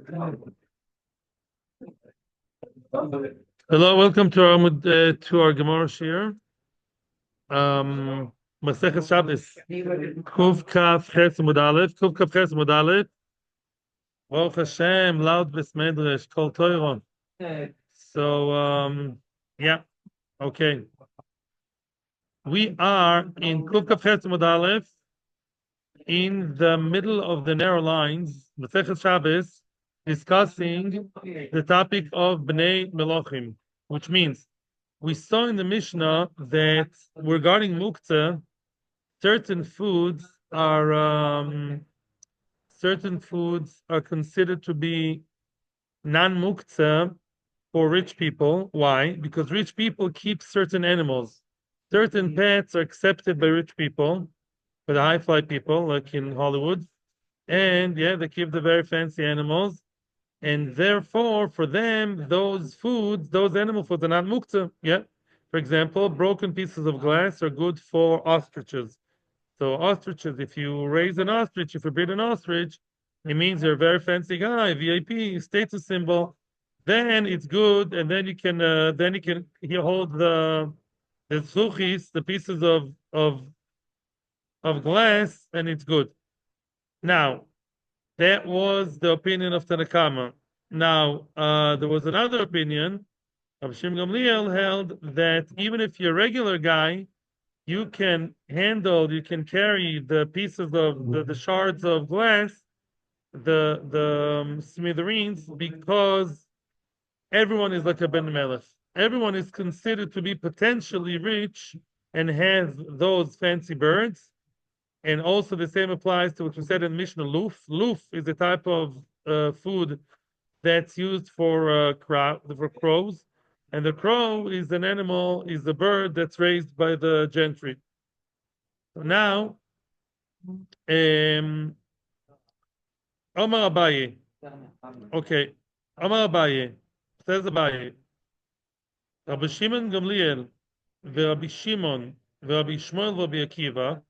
Hello, welcome to our Gemara shiur. Masechet Shabbos. Kuv Kaf Ches Amud Aleph. Kuv Kaf Ches Amud Aleph. Baruch Hashem, loud besmedresh, kol Torah. So, yeah, okay. We are in Kuv Kaf Ches Amud Aleph, in the middle of the narrow lines, Masechet Shabbos, discussing the topic of Bnei Melochim, which means we saw in the Mishnah that regarding Muktzeh, certain foods are considered to be non-Muktzeh for rich people. Why? Because rich people keep certain animals. Certain pets are accepted by rich people, for the high-fly people, like in Hollywood, and yeah, they keep the very fancy animals. And therefore, for them, those animal foods are not muktzeh. Yeah. For example, broken pieces of glass are good for ostriches. So ostriches, if you raise an ostrich, if you breed an ostrich, it means you're a very fancy guy, VIP, status symbol. Then it's good, and then you can hold the zuchis, the pieces of glass, and it's good. Now, that was the opinion of Tanakama. Now, there was another opinion. Rabbi Shimon Gamliel held that even if you're a regular guy, you can carry the pieces of the shards of glass, the smithereens, because everyone is like a Ben Melech. Everyone is considered to be potentially rich and has those fancy birds. And also the same applies to what we said in Mishnah, loof. Loof is a type of food that's used for crows. And the crow is is a bird that's raised by the gentry. So now, Omar Abaye. Okay, Omar Abaye. Says Abaye. Rabbi Shimon Gamliel, Rabbi Shimon, Rabbi Shmuel, Rabbi Akiva,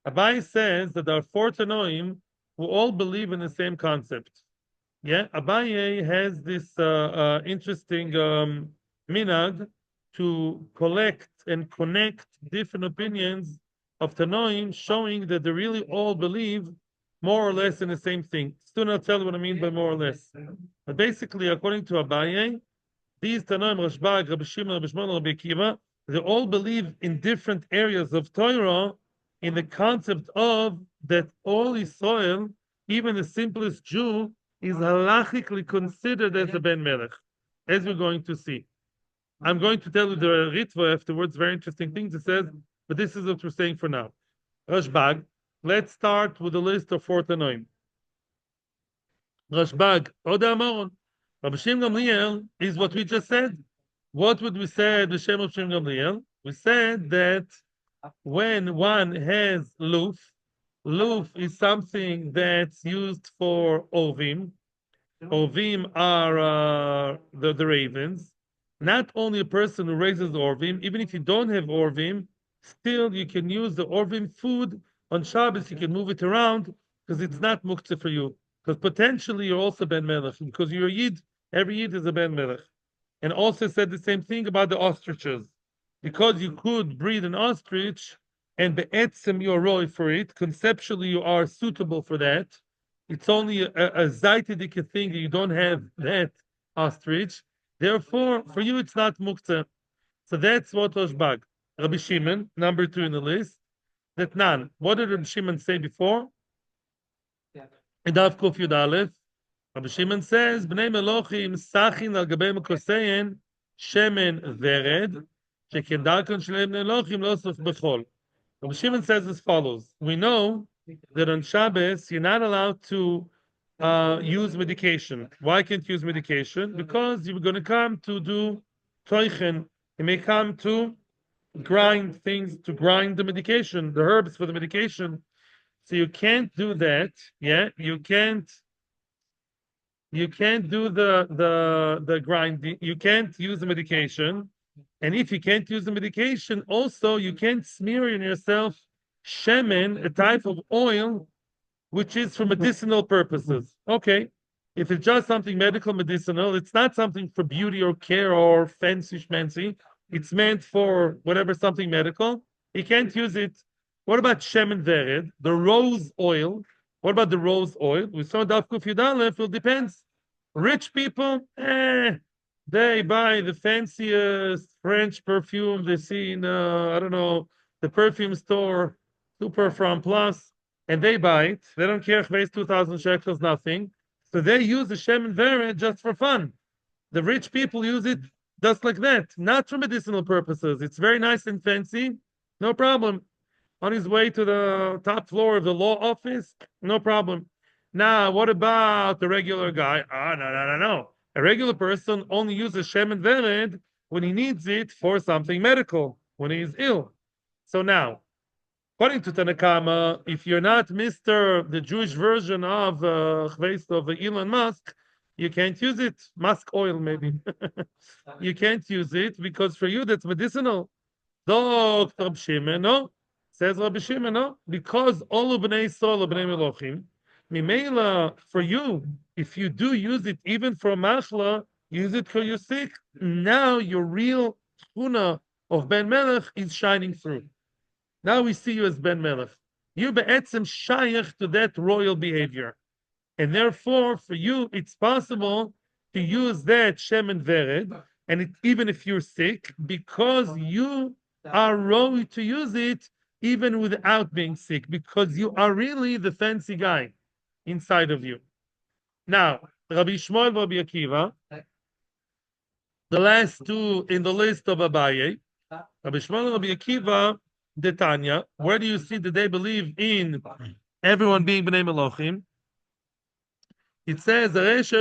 Abai says that there are four Tanoim who all believe in the same concept. Yeah, Abaye has this interesting minhag to collect and connect different opinions of Tanoim, showing that they really all believe more or less in the same thing. Still not tell you what I mean by more or less. But basically, according to Abaye, these Tanoim, Rashbag, Rabbi Shimon, Rabbi Shmuel, Rabbi Akiva, they all believe in different areas of Torah in the concept of that all Israel, even the simplest Jew, is halachically considered as a Ben Melech, as we're going to see. I'm going to tell you the Ritva afterwards, very interesting things it says, but this is what we're saying for now. Rashbag, let's start with the list of four Tanoim. Rashbag, Oda Amaron. Rabbi Shimon Gamliel is what we just said. What would we say the Shem of Shimon Gamliel? We said that when one has loof is something that's used for ovim. Ovim are the ravens. Not only a person who raises the orvim, even if you don't have orvim, still you can use the orvim food on Shabbos. You can move it around because it's not muktzeh for you. Because potentially you're also Ben Melech, because you're a Yid. Every Yid is a Ben Melech. And also said the same thing about the ostriches. Because you could breed an ostrich and be'etzem you're roy for it, conceptually you are suitable for that. It's only a zaitidik thing that you don't have that ostrich. Therefore, for you it's not muktzeh. So that's what Roshbag. Rabbi Shimon, number 2 in the list. That none. What did Rabbi Shimon say before? In Daf Kuf Yud Aleph, Rabbi Shimon says, Bnei Melochim sachin al gabei mekosein shemen vered, shekin darkon shlei Bnei Melochim lo sof bechol. Rabbi Shimon says as follows. We know that on Shabbos you're not allowed to use medication. Why can't you use medication? Because you're going to come to do toichen. You may come to grind things, to grind the medication, the herbs for the medication. So you can't do that. Yeah, you can't do the grinding. You can't use the medication. And if you can't use the medication, also you can't smear in yourself shemen, a type of oil which is for medicinal purposes. Okay. If it's just something medical, medicinal, it's not something for beauty or care or fancy schmancy. It's meant for whatever, something medical. You can't use it. What about shemen vered, the rose oil? What about the rose oil? We saw Daf Kuf Yud Aleph. It depends. Rich people, they buy the fanciest French perfume they see in, I don't know, the perfume store, Super From Plus, and they buy it. They don't care if it weighs 2,000 shekels, nothing. So they use the Shem and Veret just for fun. The rich people use it just like that, not for medicinal purposes. It's very nice and fancy, no problem. On his way to the top floor of the law office, no problem. Now, what about the regular guy? No. A regular person only uses Shem and Veret when he needs it for something medical, when he is ill. So now, according to Tanakama, if you're not Mr. the Jewish version of Elon Musk, you can't use it. Musk oil, maybe. You can't use it because for you that's medicinal. Dr. Shimon, no. Says Rabbi Shimon, no. Because all of Bnei Yisrael, Bnei Melochim, Mimela, for you, if you do use it even for machla, use it because you're sick. Now your real tchuna of Ben Melech is shining through. Now we see you as Ben Melech. You're be'etzem shayach to that royal behavior. And therefore, for you, it's possible to use that Shem and Vered, and even if you're sick, because you are roy to use it even without being sick, because you are really the fancy guy inside of you. Now, Rabbi Shmuel, Rabbi Akiva, the last two in the list of Abaye, Rabbi Shmuel, Rabbi Akiva, Detanya, where do you see that they believe in everyone being Bnei Melochim? It says, this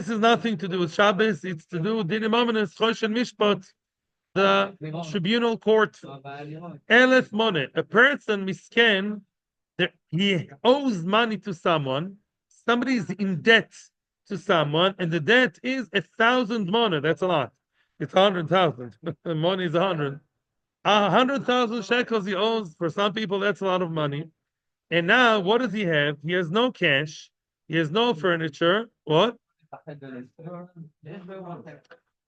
is nothing to do with Shabbos, it's to do with Dinim Omenes, Chosh and Mishpat, the tribunal court. Elef Mone, a person misken, he owes money to someone, somebody is in debt to someone, and the debt is 1,000 money. That's a lot. It's 100,000. Money is 100. 100,000 shekels he owes. For some people, that's a lot of money. And now, what does he have? He has no cash. He has no furniture. What?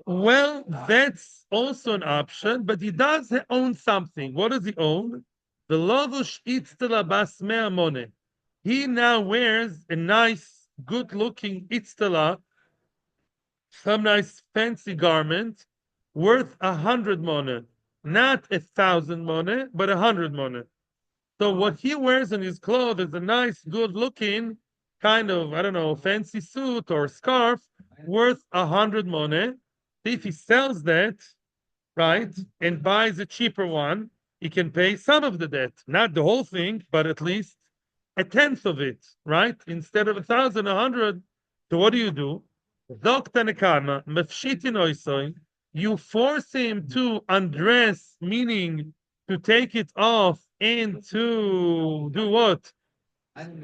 Well, that's also an option, but he does own something. What does he own? The lovush itztela bas mea mone. He now wears a nice, good-looking itztela, some nice fancy garment, worth 100 mone. Not 1,000 mone, but 100 mone. So what he wears on his clothes is a nice, good-looking kind of, I don't know, fancy suit or scarf worth 100 mone. If he sells that, right, and buys a cheaper one, he can pay some of the debt, not the whole thing, but at least a tenth of it, right? Instead of 1,000, 100. So what do? You force him to undress, meaning to take it off and to do what?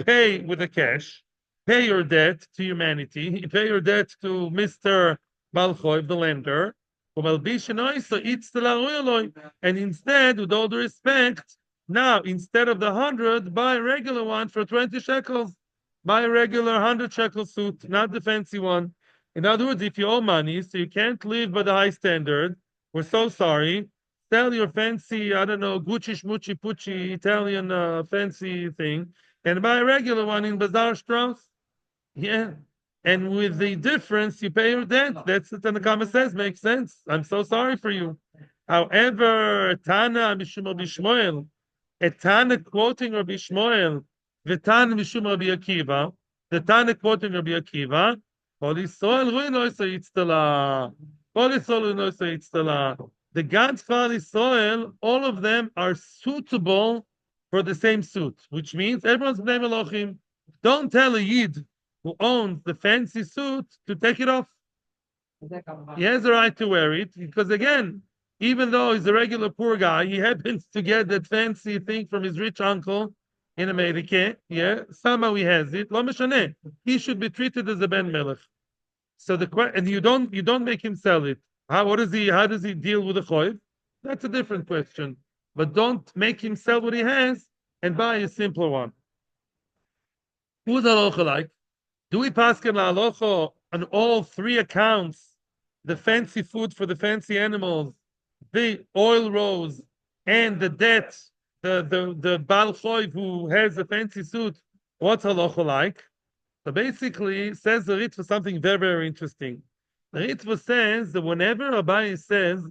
Pay with the cash. Pay your debt to humanity. Pay your debt to Mr. Balchoy, the lender. And instead, with all due respect, now instead of the 100, buy a regular one for 20 shekels. Buy a regular 100 shekel suit, not the fancy one. In other words, if you owe money, so you can't live by the high standard, we're so sorry. Sell your fancy, I don't know, Gucci, Schmucci, Pucci, Italian fancy thing, and buy a regular one in Bazaar Strauss. Yeah. And with the difference, you pay your debt. That's what the Tanakama says. Makes sense. I'm so sorry for you. However, Tana Mishum Rabbi Shmuel, a Tana quoting Rabbi Shmuel, the Tana Mishum Rabbi Akiva, the Tana quoting Rabbi Akiva, the God's Chal Yisrael, all of them are suitable for the same suit, which means everyone's Bnei Melochim. Don't tell a Yid who owns the fancy suit to take it off. He has the right to wear it because, again, even though he's a regular poor guy, he happens to get that fancy thing from his rich uncle in America. Yeah, somehow he has it. Lo mishaneh. He should be treated as a Ben Melech. So and you don't make him sell it. How does he deal with the choiv? That's a different question. But don't make him sell what he has and buy a simpler one. Who's halacha like? Do we paskin la halacha on all three accounts? The fancy food for the fancy animals, the oil rose, and the debt, the Baal Choiv who has a fancy suit. What's halacha like? So basically, says the Ritva something very, very interesting. The Ritva says that whenever Abai says,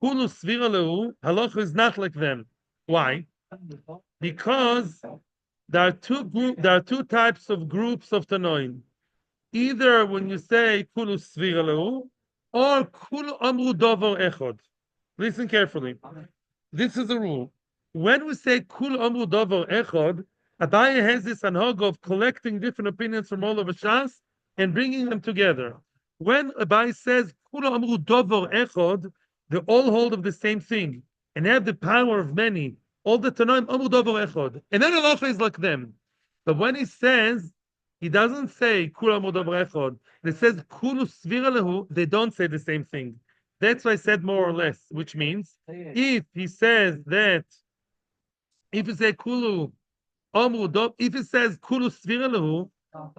Kulu svira lehu, halacha is not like them. Why? Because there are two types of groups of Tanoim. Either when you say Kulu svira lehu, or Kulu amru dover echod. Listen carefully. This is the rule. When we say Kul Amru Davar Echad, Abaye has this anhag of collecting different opinions from all over Shas and bringing them together. When Abaye says Kul Amru Davar Echad, they all hold of the same thing and have the power of many. All the Tanoim Amru Davar Echad, and then Allah is like them. But when he says, he doesn't say Kul Amru Davar Echad. He says Kulu Svira Lehu. They don't say the same thing. That's why I said more or less, which means if he says that, if he says Kulu Amru, if he says Kulu Svira Lehu,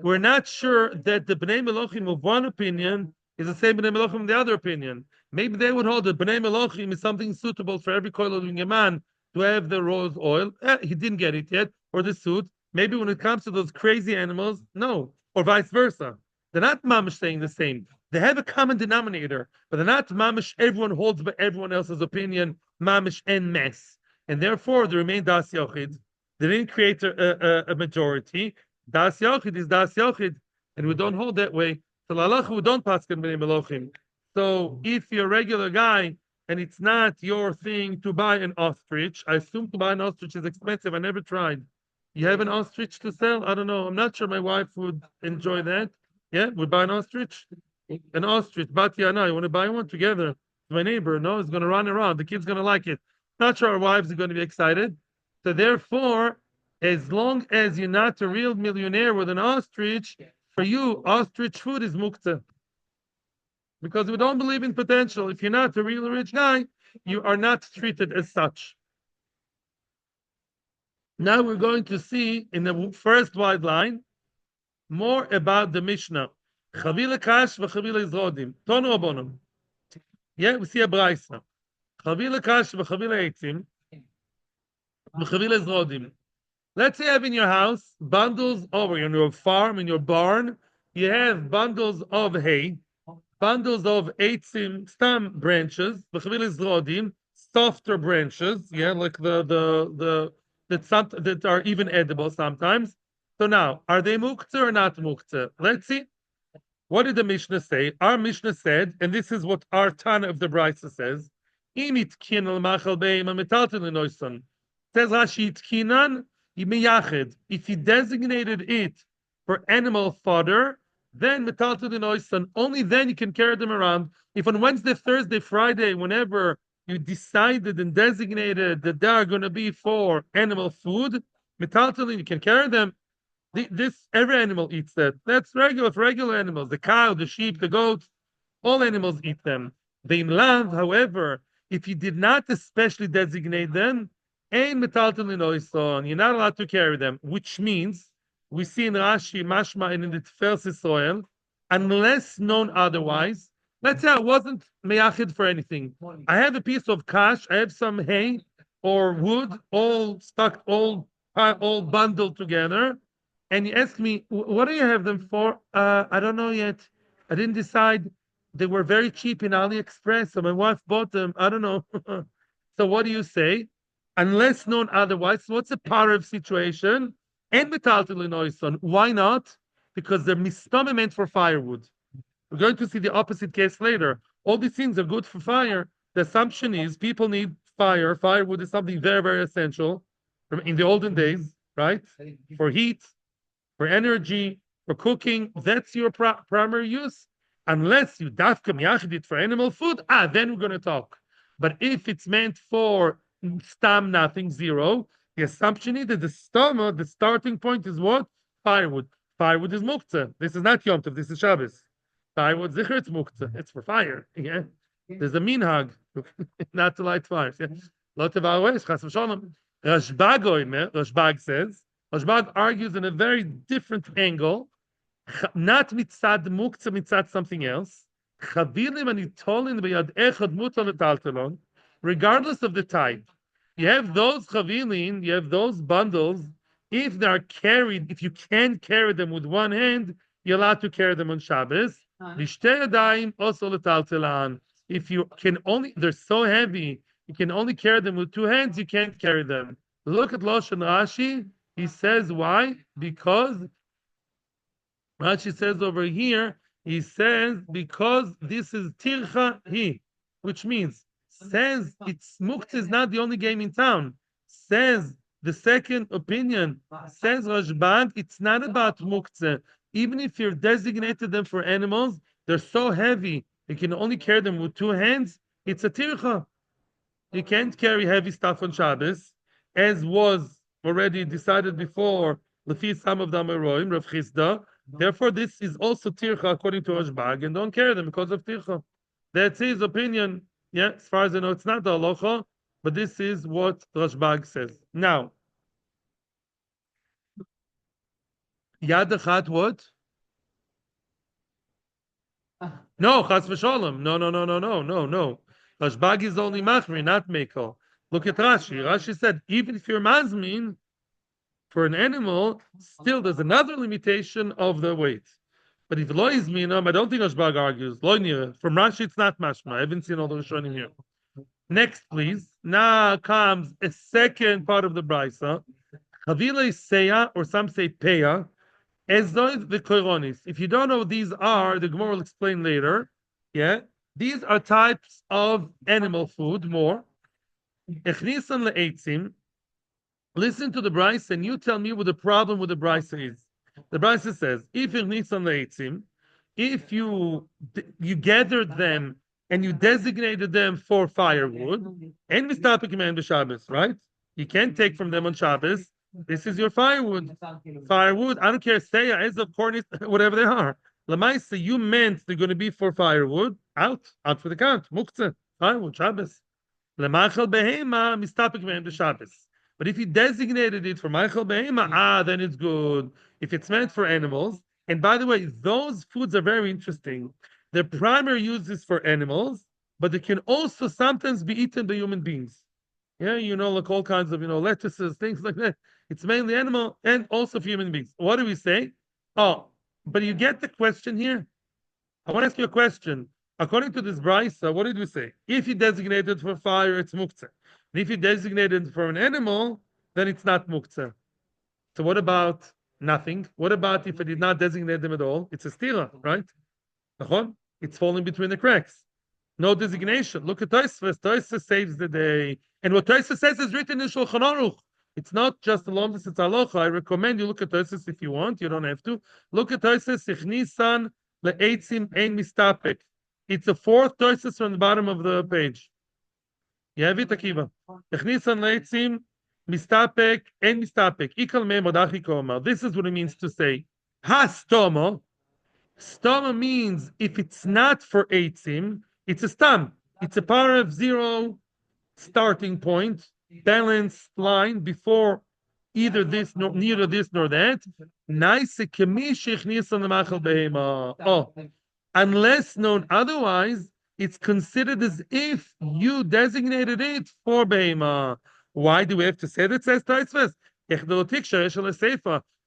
we're not sure that the Bnei Melochim of one opinion is the same Bnei Melochim of the other opinion. Maybe they would hold that Bnei Melochim is something suitable for every koil of a man to have the rose oil. He didn't get it yet, or the suit. Maybe when it comes to those crazy animals, no, or vice versa. They're not mamish saying the same. They have a common denominator, but they're not mamish. Everyone holds by everyone else's opinion, mamish and mess, and therefore they remain das yochid. They didn't create a majority. Das yochid is das yochid, and we don't hold that way. So lalach we don't paskin b'nei melochim. So if you're a regular guy and it's not your thing to buy an ostrich, I assume to buy an ostrich is expensive. I never tried. You have an ostrich to sell? I don't know. I'm not sure my wife would enjoy that. Yeah, would buy an ostrich? An ostrich, Batiana, you want to buy one together? My neighbor, no, is going to run around. The kid's going to like it. Not sure our wives are going to be excited. So therefore, as long as you're not a real millionaire with an ostrich, for you, ostrich food is muktzeh. Because we don't believe in potential. If you're not a real rich guy, you are not treated as such. Now we're going to see in the first wide line more about the Mishnah. Chavila kash v'chavila izrodim. Tonu abonim. Yeah, we see a braysa. Chavila kash v'chavila eitzim v'chavila izrodim. Let's say you have in your house bundles over in your farm, in your barn. You have bundles of hay, bundles of eitzim, stem branches, v'chavila izrodim, softer branches. Yeah, like that are even edible sometimes. So now, are they muktzeh or not muktzeh? Let's see. What did the Mishnah say? Our Mishnah said, and this is what our Tana of the Brisa says, Says Rashi, if he designated it for animal fodder, then only then you can carry them around. If on Wednesday, Thursday, Friday, whenever you decided and designated that they are going to be for animal food, you can carry them. Every animal eats that. That's regular for regular animals. The cow, the sheep, the goats, all animals eat them. They love, however, if you did not especially designate them, you're not allowed to carry them, which means we see in Rashi, Mashma, and in the Tefel soil, unless known otherwise. Let's say I wasn't meyachid for anything. I have a piece of kash, I have some hay or wood, all stuck, all bundled together. And you ask me, what do you have them for? I don't know yet. I didn't decide. They were very cheap in AliExpress, so my wife bought them. I don't know. So what do you say? Unless known otherwise, what's the power of situation? And metaltal. Why not? Because they're mistame meant for firewood. We're going to see the opposite case later. All these things are good for fire. The assumption is people need fire. Firewood is something very, very essential in the olden days, right? For heat, for energy, for cooking. That's your primary use. Unless you dafka miyachid it for animal food, then we're going to talk. But if it's meant for stam, nothing, zero, the assumption is that the starting point is what? Firewood. Firewood is muktzeh. This is not Yom Tov, this is Shabbos. Firewood, zikr, it's muktzeh. It's for fire. Yeah? There's a minhag not to light fires. Yeah? Lot of our ways, chas v'shalom. Rashbag says, Rashbag argues in a very different angle, not mitzad muktzeh, mitzad something else. Chavilim anitolin b'yad echad mutar letaltelon, regardless of the type. You have those chavilim, you have those bundles. If they are carried, if you can carry them with one hand, you're allowed to carry them on Shabbos. Lishtei yadayim also letaltelan. If you can only, they're so heavy, you can only carry them with two hands. You can't carry them. Look at Loshen Rashi. He says why? Because Rashi says over here, he says, because this is tircha hi, which means, says it's Muktzeh is not the only game in town. Says the second opinion, says Rashbag, it's not about Muktzeh. Even if you've designated them for animals, they're so heavy, you can only carry them with two hands. It's a tircha. You can't carry heavy stuff on Shabbos, as was already decided before, Lefi some of the Amoraim, Rav Chisda. Therefore, this is also tircha according to Rashbag, and don't carry them because of tircha. That's his opinion. Yeah, as far as I know, it's not the halacha, but this is what Rashbag says. Now, Yad Echat, what? No, Chas v'Sholem. No. Rashbag is only machri, not mekel. Look at Rashi. Rashi said, even if you're mazmin for an animal, still there's another limitation of the weight. But if lo is minam, I don't think Rashbag argues. Lo nira. From Rashi, it's not mashma. I haven't seen all the Rishonim here. Next, please. Now comes a second part of the brisa. Chavila is seya, or some say peya, as though the koironis. If you don't know what these are, the Gemara will explain later. Yeah, these are types of animal food. More. Echnisan le'etzim. Listen to the brisa, and you tell me what the problem with the brisa is. The brisa says, if echnisan le'etzim, if you gathered them and you designated them for firewood, and mistapik man b'Shabbos, right? You can't take from them on Shabbos. This is your firewood. Firewood, I don't care, say, as of cornice, whatever they are. Lamaisa, you meant they're going to be for firewood. Out for the count. Muktzeh, firewood, Shabbos. Lemachal behema, mistapik man b'Shabbos. But if you designated it for Machal behema, then it's good. If it's meant for animals, and by the way, those foods are very interesting. Their primary use is for animals, but they can also sometimes be eaten by human beings. Yeah, like all kinds of, lettuces, things like that. It's mainly animal and also for human beings. What do we say? Oh, but you get the question here? I want to ask you a question. According to this brisa, what did we say? If you designated for fire, it's muktzeh. And if you designated for an animal, then it's not muktzeh. So what about nothing? What about if I did not designate them at all? It's a stira, right? It's falling between the cracks. No designation. Look at Tosfos. Tosfos saves the day. And what Tosfos says is written in Shulchan Aruch. It's not just alone, it's halacha. I recommend you look at Tosfos if you want. You don't have to. Look at Tosfos. Sichnisan le'etzim ein mistapek. It's the fourth Tosfos from the bottom of the page. You have it, Akiva. Sichnisan le'etzim mistapek ein mistapek. Ikal me modachi koma. This is what it means to say. Ha-stoma. Stoma means if it's not for eitzim, it's a stam. It's a power of zero starting point, balanced line before either this, neither this nor that. Unless known otherwise, it's considered as if you designated it for behema. Why do we have to say that? Says Tosfos.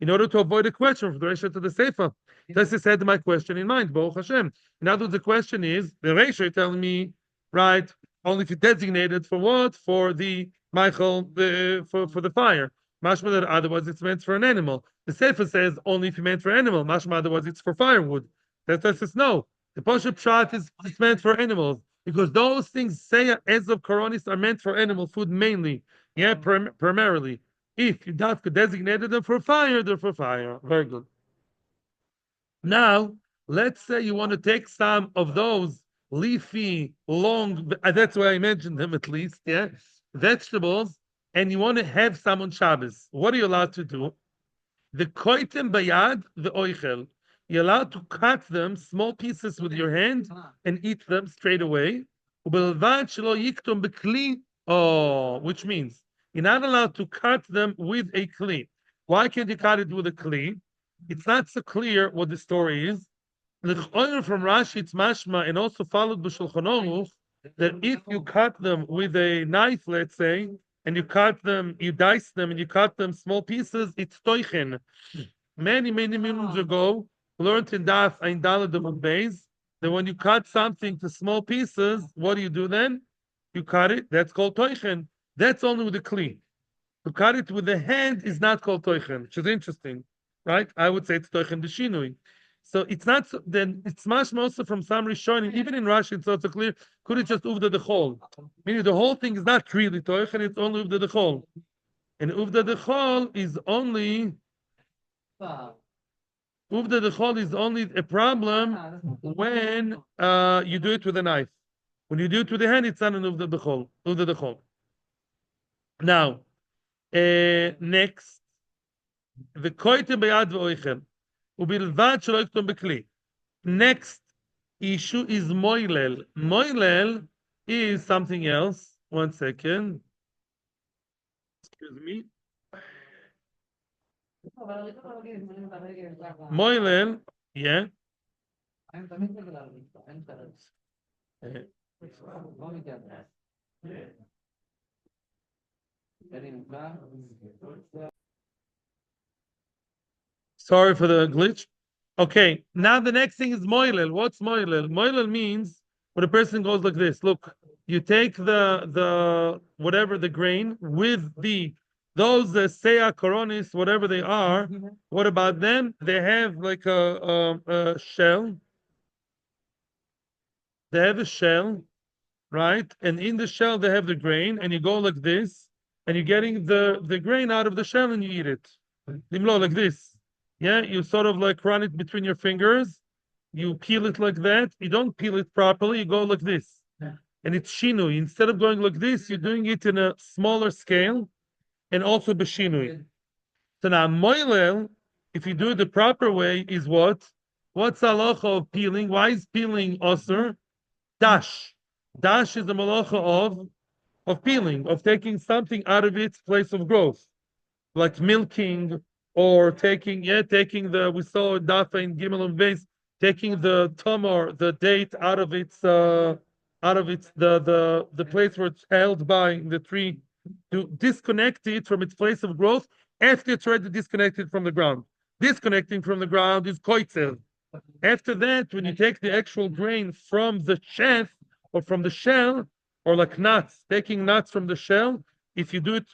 In order to avoid a question from the Reisha to the Sefer. This had my question in mind, Baruch Hashem. In other words, the question is, the Reisha telling me, right, only if you designated for what? For the Michael, for the fire. Mashma that otherwise it's meant for an animal. The Sefer says only if you meant for animal. Mashma otherwise it's for firewood. That says no. The Pashup Pshat is it's meant for animals. Because those things say as of Koronis are meant for animal food mainly. Yeah, primarily. If you designated them for fire, they're for fire. Very good. Now, let's say you want to take some of those leafy, long, that's why I mentioned them at least, yeah, vegetables, and you want to have some on Shabbos. What are you allowed to do? The koitem bayad, the oichel. You're allowed to cut them, small pieces with your hand, and eat them straight away. Which means, You're not allowed to cut them with a kli. Why can't you cut it with a kli? It's not so clear what the story is. From Rashi, it's mashma, and also followed by Shulchan Aruch, that if you cut them with a knife, let's say, and you cut them, you dice them, and you cut them small pieces, it's toichen. Many moons ago, learned in Daf Ein Daled Amud Beis that when you cut something to small pieces, what do you do then? You cut it. That's called toichen. That's only with the kli. To cut it with the hand is not called toichen, which is interesting, right? I would say it's toichen de. So it's not then it's much also from some Rishonim, even in Rashi, it's also clear. Could it just uvda the chol? Meaning the whole thing is not really toichen; it's only uvda the chol, and uvda the chol is only uvda the chol is only a problem when you do it with a knife. When you do it with the hand, it's not an uvda the chol. Uvda the chol. Now, next, the koite beyad v'oichem. ובלבד שלא יכתוב בכלי. Next issue is moilel. Moilel is something else. One second. Excuse me. Moilel, yeah. Sorry for the glitch. Okay, now the next thing is moilel. What's moilel? Moilel means when a person goes like this. Look, you take the whatever the grain with those seah coronis, whatever they are. What about them? They have like a shell. They have a shell, right? And in the shell they have the grain, and you go like this, and you're getting the grain out of the shell, and you eat it. Limlo like this. Yeah, you sort of like run it between your fingers. You peel it like that. You don't peel it properly. You go like this. And it's shinui. Instead of going like this, you're doing it in a smaller scale and also beshinui. So now, moilel, if you do it the proper way, is what? What's the halacha of peeling? Why is peeling osur? Dash. Dash is the malacha of peeling, of taking something out of its place of growth, like milking, or taking the, we saw dafa in Gimel and Beis, taking the tamar, the date out of its the place where it's held by the tree, to disconnect it from its place of growth after it's already disconnected from the ground. Disconnecting from the ground is koitzel. After that, when you take the actual grain from the chaff or from the shell, or like nuts, taking nuts from the shell, if you do it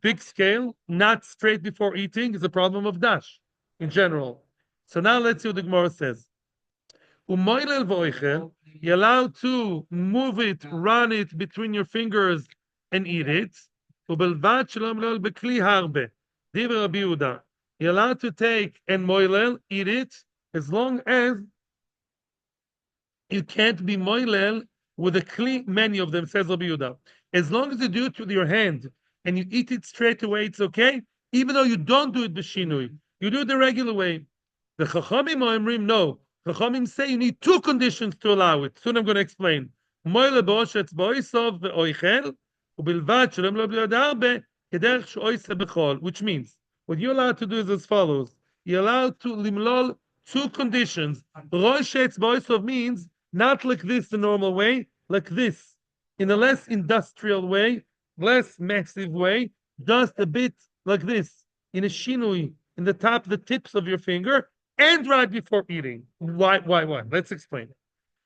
big scale, not straight before eating, is a problem of dash in general. So now let's see what the Gemara says. Umoilel voichel, you're allowed to move it, run it between your fingers and eat it. Ubelvat shalom lol bekli harbe. Divrei Rabbi Yehuda. You're allowed to take and moilel, eat it, as long as you can't be moilel with a kli, many of them, says Rabbi Yehuda. As long as you do it with your hand and you eat it straight away, it's okay. Even though you don't do it b'shinui, you do it the regular way. The Chachamim Oimrim, no. Chachamim say you need two conditions to allow it. Soon I'm going to explain. Moile b'oshetz b'oisov v'oichel u'bilvad shalom lo b'yodarbe kederech she'oise b'chol. Which means, what you're allowed to do is as follows. You're allowed to limlol two conditions. Roshetz b'oisov means not like this the normal way, like this, in a less industrial way, less massive way, just a bit like this, in a shinui, in the top, the tips of your finger, and right before eating. Why? Let's explain.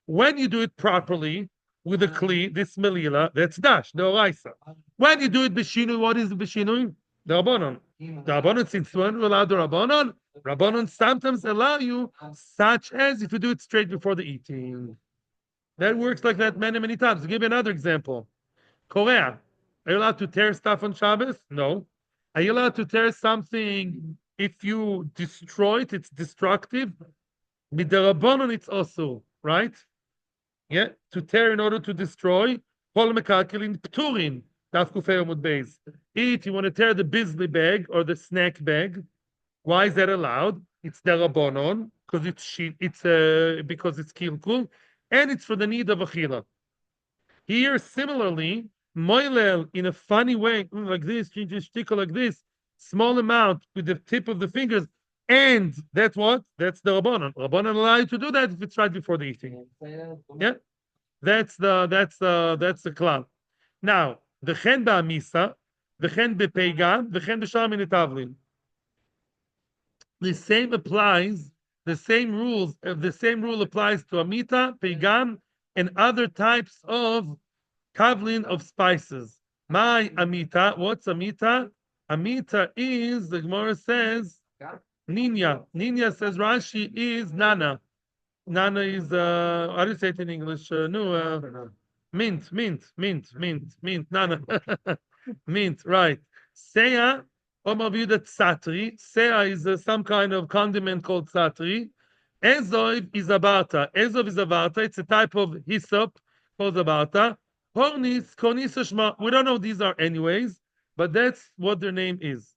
When you do it properly with a kli, this melila, that's dash, the oraisa. When you do it b'shinui, what is b'shinui? The rabbanon. The rabbanon, since when we allow the rabbanon, rabbanon sometimes allow you, such as if you do it straight before the eating. That works like that many times. I'll give you another example. Korea. Are you allowed to tear stuff on Shabbos? No. Are you allowed to tear something if you destroy it? It's destructive. Midarabonon, it's also, right? Yeah, to tear in order to destroy. Kol mekakelin pturin. Daf kufei amud beis. Eat, you want to tear the bisley bag or the snack bag. Why is that allowed? It's darabonon, because because it's kilkul, and it's for the need of achila. Here, similarly, moilel in a funny way, like this, shtickle like this, small amount with the tip of the fingers, and that's what? That's the Rabbanon. Rabbanon allow you to do that if it's right before the eating. Yeah, that's the klal. Now, the chen ba'amisa, the chen bepeigan, the chen b'shar min etavlin. The same applies, the same rules, the same rule applies to amita, peigan, and other types of kavlin of spices. My amita, what's amita? Amita is, the Gemara says, ninya. Ninya says Rashi is nana. Nana is, how do you say it in English? No, mint, nana. Mint, right. Seya, Omar Viuda Tsatri. Seya is some kind of condiment called Tsatri. Ezov is abata. Ezov is abata. It's a type of hyssop called abata. Hornis, Kornisa Shma. We don't know what these are anyways, but that's what their name is.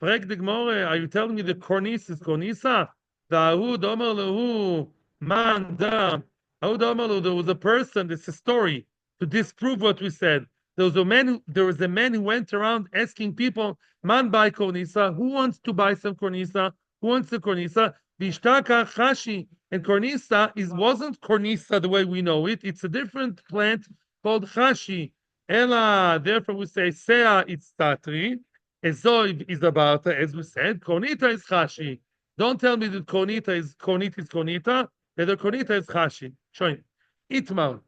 Frag the Gemara, are you telling me the Kornis is Kornisa? The Ahud Omar Lehu, man, da. Ahud Omar Lehu, there was a person, it's a story, to disprove what we said. There was a man who went around asking people, man buy Kornisa, who wants to buy some Kornisa? Who wants the Kornisa? Vishtaka Chashi. And Kornisa wasn't Kornisa the way we know it. It's a different plant called Chashi. Ella, therefore we say Sea it's Tatri. Ezoiv is about, as we said, Kornita is Chashi. Don't tell me that Kornita is Kornita. That Kornita is Chashi. Showing. Itmal.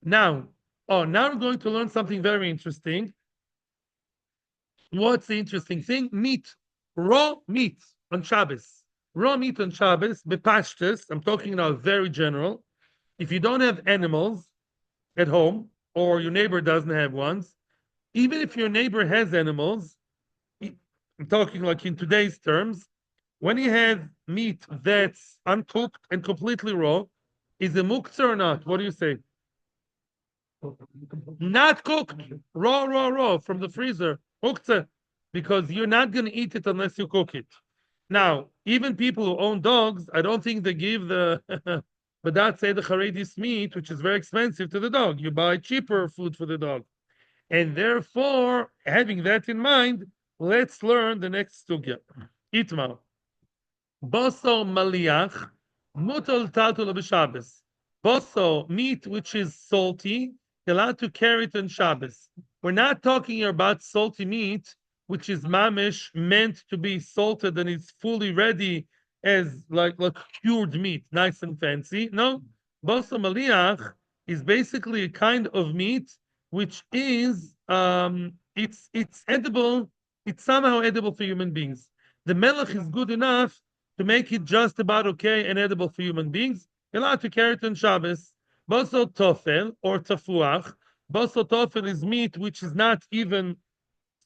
Now, now we're going to learn something very interesting. What's the interesting thing? Meat. Raw meat on Shabbos. Raw meat on Shabbos, bepashtus, I'm talking now very general. If you don't have animals at home, or your neighbor doesn't have ones, even if your neighbor has animals, I'm talking like in today's terms, when you have meat that's uncooked and completely raw, is it muktzeh or not? What do you say? Not cooked, raw from the freezer, muktzeh, because you're not going to eat it unless you cook it. Now, even people who own dogs, I don't think they give the but that's say the Haredis meat, which is very expensive to the dog. You buy cheaper food for the dog. And therefore, having that in mind, let's learn the next sugya. Itma. Boso maliach, mutal tatul b'Shabbos. Boso, meat which is salty, allowed to carry it on Shabbos. We're not talking about salty meat, which is mamish, meant to be salted and it's fully ready as like cured meat, nice and fancy. No, boso maliach is basically a kind of meat which is it's edible. It's somehow edible for human beings. The melech is good enough to make it just about okay and edible for human beings. You're allowed to carry it on Shabbos. Boso tofel or tafuach. Boso tofel is meat which is not even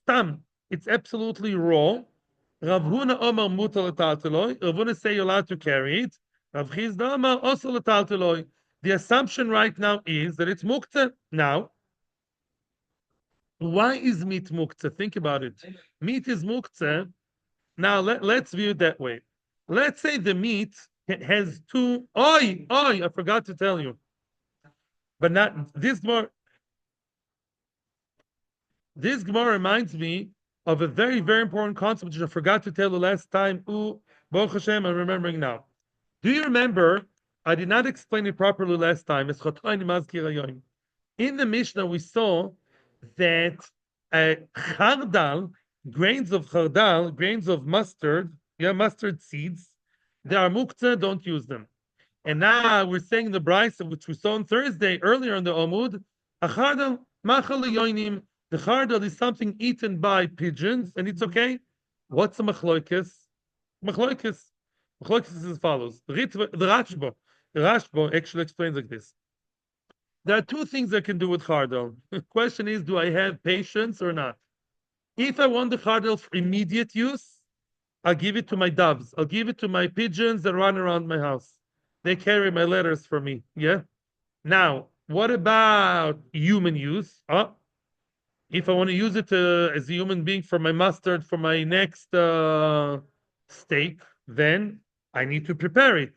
stam. It's absolutely raw. Rav Huna Omar mutar letalteloi. Rav Huna say you're allowed to carry it. Rav Chizda Omar also letalteloi. The assumption right now is that it's muktzeh. Now, why is meat muktzeh? Think about it. Meat is muktzeh. Now let's view it that way. Let's say the meat has two. I forgot to tell you, but not this more. This Gemara reminds me of a very, very important concept which I forgot to tell you last time. Baruch Hashem, I'm remembering now. Do you remember? I did not explain it properly last time. In the Mishnah, we saw that chardal, grains of mustard, mustard seeds, they are muktzeh, don't use them. And now we're saying the brisa, which we saw on Thursday earlier in the Omud, achardal machal yoinim. The chardal is something eaten by pigeons, and it's okay. What's a machloikis? Machloikis is as follows. The Rashba actually explains like this. There are two things I can do with chardal. The question is, do I have patience or not? If I want the chardal for immediate use, I'll give it to my doves. I'll give it to my pigeons that run around my house. They carry my letters for me. Yeah. Now, what about human use? If I want to use it as a human being for my mustard, for my next steak, then I need to prepare it.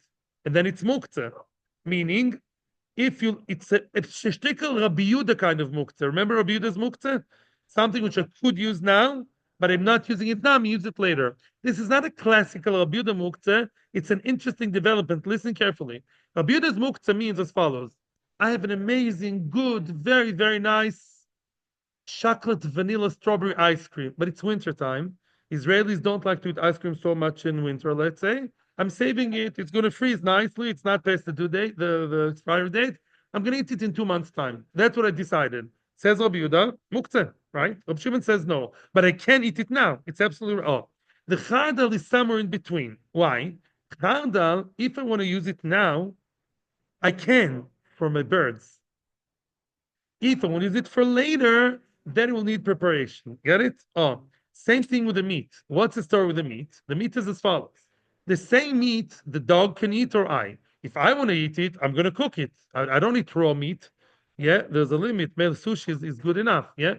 And then it's muktzeh. Meaning, if you, it's a shtickle Rabbi Yehuda kind of muktzeh. Remember Rabbi Yehuda's muktzeh? Something which I could use now, but I'm not using it now. I'm use it later. This is not a classical Rabbi Yehuda muktzeh. It's an interesting development. Listen carefully. Rabbi Yehuda's muktzeh means as follows: I have an amazing, good, very, very nice chocolate vanilla strawberry ice cream, but it's winter time. Israelis don't like to eat ice cream so much in winter, let's say. I'm saving it. It's going to freeze nicely. It's not past the due date, the expiry date. I'm going to eat it in 2 months' time. That's what I decided. Says Rabbi Yehuda, muktzeh, right? Rabbi Shimon says no, but I can eat it now. It's absolutely the chardal is somewhere in between. Why? Chardal, if I want to use it now, I can for my birds. If I want to use it for later, then we'll need preparation. Get it? Same thing with the meat. What's the story with the meat? The meat is as follows. The same meat the dog can eat or I. If I want to eat it, I'm going to cook it. I don't eat raw meat. Yeah, there's a limit. Male sushi is good enough. Yeah.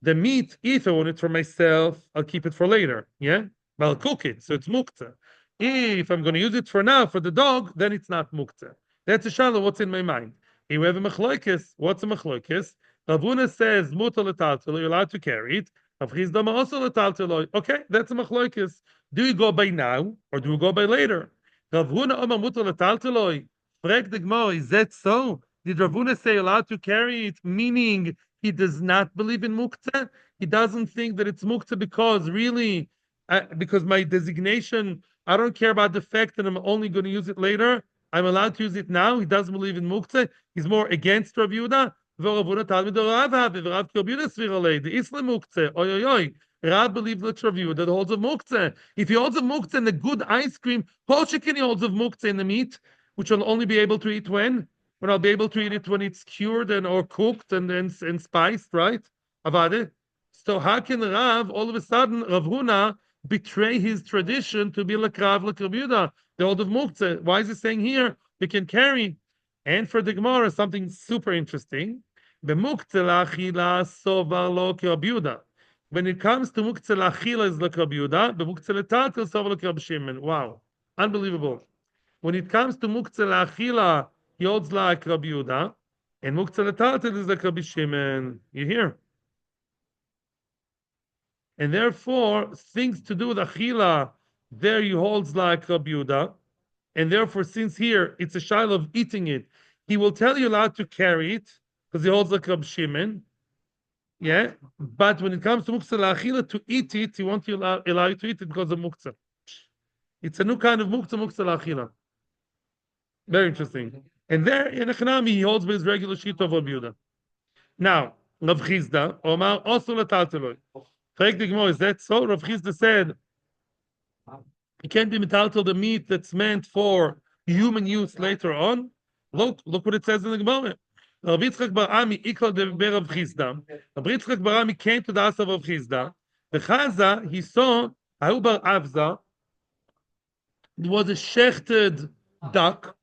The meat, if I want it for myself, I'll keep it for later. Yeah. But I'll cook it. So it's muktzeh. If I'm going to use it for now for the dog, then it's not muktzeh. That's a shallow what's in my mind. Here we have a machloikis. What's a machloikis? Ravuna says, mutar letaltelo, you're allowed to carry it. Rav Chisda also letaltelo. Okay, that's a machloikis. Do you go by now or do you go by later? Ravuna Omar mutar letaltelo. Frag the Gemara, is that so? Did Ravuna say allowed to carry it, meaning he does not believe in muktzeh? He doesn't think that it's muktzeh because really, because my designation, I don't care about the fact that I'm only going to use it later. I'm allowed to use it now. He doesn't believe in muktzeh. He's more against Rav Yehuda. The Islam muktzeh. Oy oy oy. Rav believes that Rav Yehuda holds of muktzeh. If he holds of muktzeh in the good ice cream, Polshikin he holds of muktzeh in the meat, which I'll only be able to eat when I'll be able to eat it when it's cured and or cooked and spiced, right? Avade. So how can Rav all of a sudden Rav Huna betray his tradition to be like Rav like Rav Yehuda? The old of Muktzeh. Why is he saying here we can carry? And for the Gemara, something super interesting. When it comes to Muktzeh lachila is like Rabbi Yehuda, but Muktzeh letatel sovar like Rabbi Shimon. Wow, unbelievable. When it comes to Muktzeh lachila, he holds like Rabbi Yehuda, and Muktzeh letatel is like Rabbi Shimon. You hear? And therefore, things to do with achila, there he holds like Rabbi Yehuda, and therefore, since here it's a shaila of eating it, he will tell you allowed to carry it because he holds like Rabbi Shimon. Yeah, but when it comes to muktzeh la'achila, to eat it, he won't allow you to eat it because of muktzeh. It's a new kind of muktzeh la'achila. Very interesting. And there in Echanami, he holds with his regular sheet of Rabbi Yehuda. Now, Rav Chisda, Omar also letalteloi. Correct the Gemara, is that so? Rav Chisda said, you can't be metaltel the meat that's meant for human use later on. Look what it says in the Gemara. Rav Yitzchak bar Ami ikal de Rav Chisda. Rav Yitzchak bar Ami came to the house of Rav Chisda. The Chaza, he saw Ahu bar Avza. It was a shechted duck.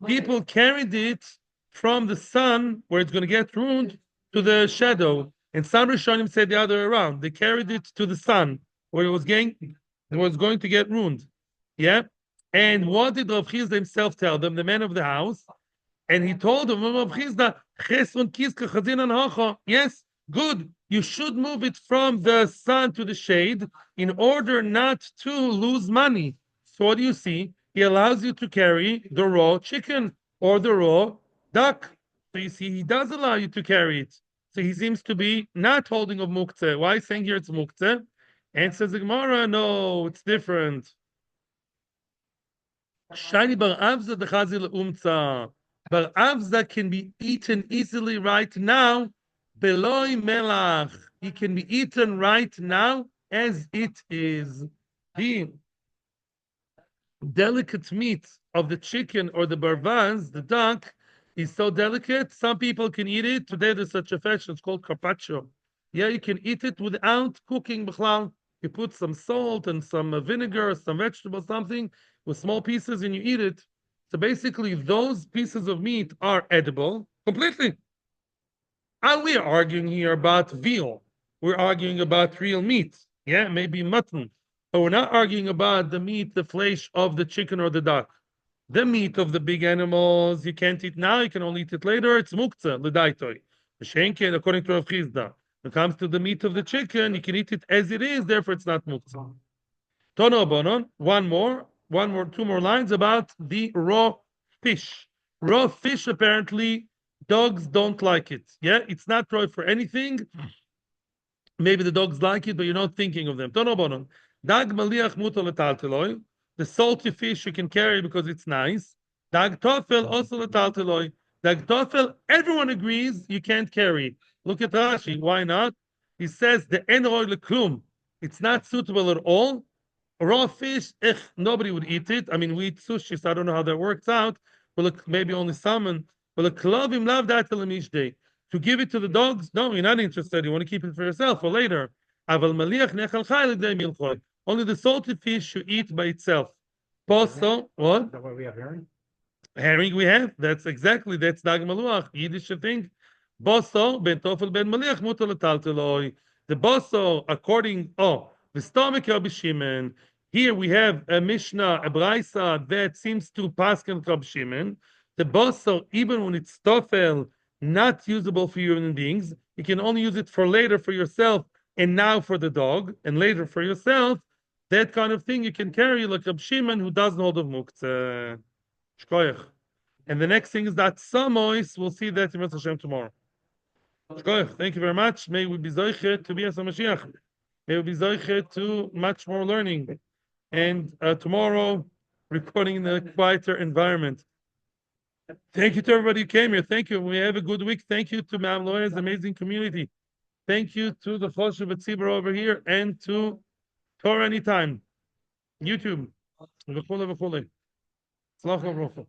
People carried it from the sun, where it's going to get ruined, to the shadow. And some Rishonim said the other way around. They carried it to the sun, where it was going to get ruined. Yeah? And what did Rav Chisda himself tell them, the man of the house? And he told them, Rav Chisda, yes, good. You should move it from the sun to the shade in order not to lose money. So what do you see? He allows you to carry the raw chicken or the raw duck. So you see, he does allow you to carry it. So he seems to be not holding of muktzeh. Why is saying here it's muktzeh? And says the Gemara, no, it's different. Shani bar avza the chazil umtza. Bar avza can be eaten easily right now. Beloi melach. He can be eaten right now as it is. The delicate meat of the chicken or the barvaz, the duck, is so delicate. Some people can eat it. Today there's such a fashion. It's called carpaccio. Yeah, you can eat it without cooking. You put some salt and some vinegar, some vegetable, something with small pieces, and you eat it. So basically, those pieces of meat are edible completely. And we are arguing here about veal. We're arguing about real meat. Yeah, maybe mutton. But we're not arguing about the meat, the flesh of the chicken or the duck. The meat of the big animals you can't eat now, you can only eat it later. It's muktzeh, l'daitoi. Shenken, according to Rav Chizda. When it comes to the meat of the chicken, you can eat it as it is, therefore it's not muktzeh. Tono bonon, two more lines about the raw fish. Raw fish, apparently, dogs don't like it. Yeah, it's not raw for anything. Maybe the dogs like it, but you're not thinking of them. Tono bonon. Dag maliach muto letalteloi. The salty fish you can carry because it's nice. Dag tofel also letalteloi. Dag tofel, everyone agrees you can't carry. Look at Rashi. Why not? He says the en roy leklum. It's not suitable at all. Raw fish, nobody would eat it. I mean, we eat sushi, so I don't know how that works out. Well, look, maybe only salmon. Well, a klavim lav that day. To give it to the dogs, no, you're not interested. You want to keep it for yourself for later. Aval maliach nechal chai l'dei milchoi. Only the salted fish you eat by itself. Also, what? That what we have here? Herring we have. That's dag maluach. Yiddish thing. Boso ben tofel ben maliach mutar letalteloi. The boso, the stomach Rabbi Shimon. Here we have a Mishnah, a Braisa that seems to pass on Rabbi Shimon. The boso, even when it's tofel, not usable for human beings, you can only use it for later for yourself, and now for the dog, and later for yourself. That kind of thing you can carry like Rabbi Shimon, who doesn't hold of muktzeh. Shkoyach. And the next thing is that Samois, we'll see that in Mitzvah Hashem tomorrow. Shkoyach. Thank you very much. May we be zoichet to be as a Mashiach. May we be zoichet to much more learning. And tomorrow, recording in a quieter environment. Thank you to everybody who came here. Thank you. We have a good week. Thank you to Ma'am Loya's amazing community. Thank you to the Choshev Tzibur over here and to Torah Anytime, YouTube. V'chule v'chule. Tzlach v'brocha.